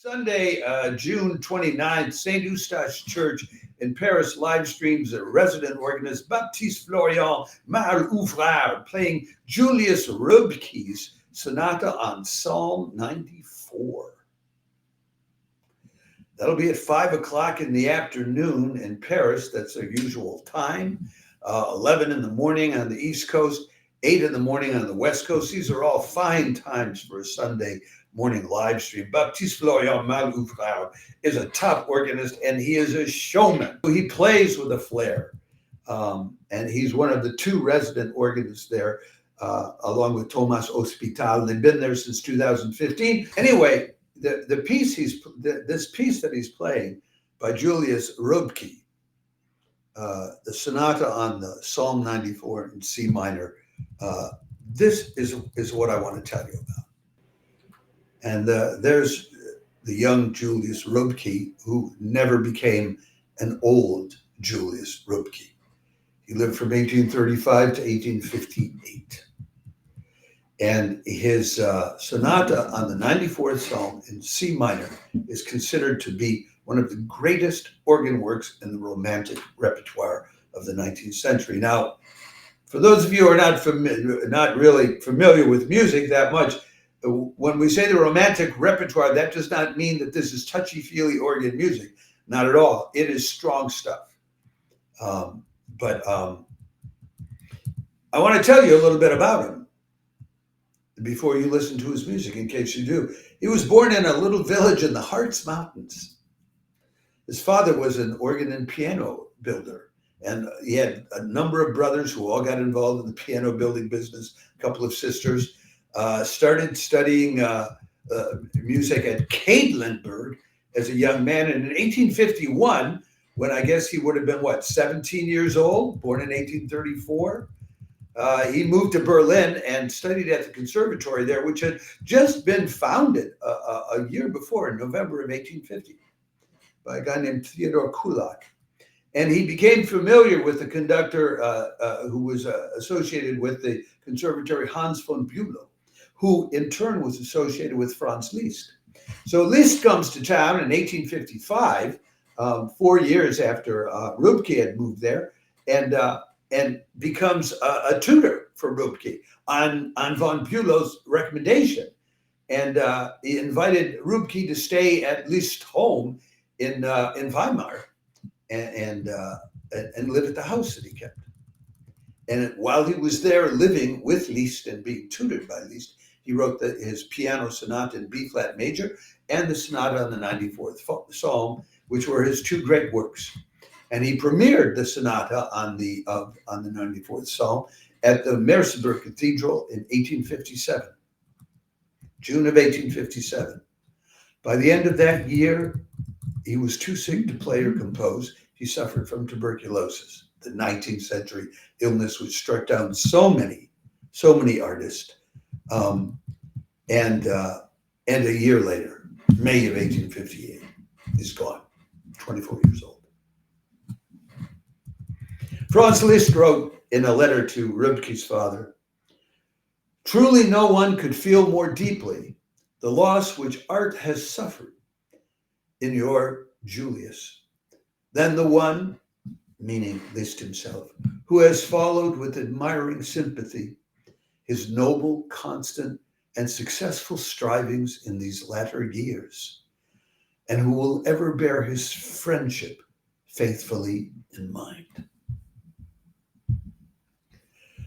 Sunday, June 29th, St. Eustache Church in Paris live streams a resident organist, Baptiste Florian Marle-Ouvrard, playing Julius Reubke's Sonata on Psalm 94. That'll be at 5 o'clock in the afternoon in Paris. That's their usual time. 11 in the morning on the East Coast, 8 in the morning on the West Coast. These are all fine times for a Sunday morning live stream. Baptiste Florian Marle-Ouvrard is a top organist, and he is a showman. He plays with a flair, and he's one of the two resident organists there, along with Thomas Hospital. They've been there since 2015. Anyway, this piece that he's playing by Julius Reubke, the Sonata on the Psalm 94 in C minor, this is what I want to tell you about. And there's the young Julius Reubke, who never became an old Julius Reubke. He lived from 1835 to 1858. And his Sonata on the 94th Psalm in C minor is considered to be one of the greatest organ works in the Romantic repertoire of the 19th century. Now, for those of you who are not really familiar with music that much, when we say the Romantic repertoire, that does not mean that this is touchy-feely organ music. Not at all. It is strong stuff. But I want to tell you a little bit about him before you listen to his music, in case you do. He was born in a little village in the Harz Mountains. His father was an organ and piano builder, and he had a number of brothers who all got involved in the piano building business, a couple of sisters. Started studying music at Quedlinburg as a young man. And in 1851, when I guess he would have been, 17 years old, born in 1834, he moved to Berlin and studied at the conservatory there, which had just been founded a year before, in November of 1850, by a guy named Theodor Kullak. And he became familiar with the conductor who was associated with the conservatory, Hans von Bülow, who in turn was associated with Franz Liszt. So Liszt comes to town in 1855, 4 years after Reubke had moved there, and becomes a tutor for Reubke on von Bülow's recommendation. And he invited Reubke to stay at Liszt's home in Weimar and live at the house that he kept. And while he was there living with Liszt and being tutored by Liszt, he wrote his piano sonata in B flat major and the sonata on the 94th Psalm, which were his two great works. And he premiered the sonata on the 94th Psalm at the Merseburg Cathedral in 1857, June of 1857. By the end of that year, he was too sick to play or compose. He suffered from tuberculosis, the 19th century illness which struck down so many artists. And a year later, May of 1858, he's gone, 24 years old. Franz Liszt wrote in a letter to Reubke's father, "Truly no one could feel more deeply the loss which art has suffered in your Julius than the one," meaning Liszt himself, "who has followed with admiring sympathy his noble, constant, and successful strivings in these latter years, and who will ever bear his friendship faithfully in mind."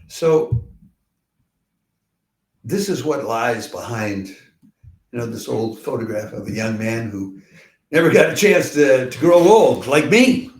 So this is what lies behind, this old photograph of a young man who never got a chance to grow old, like me.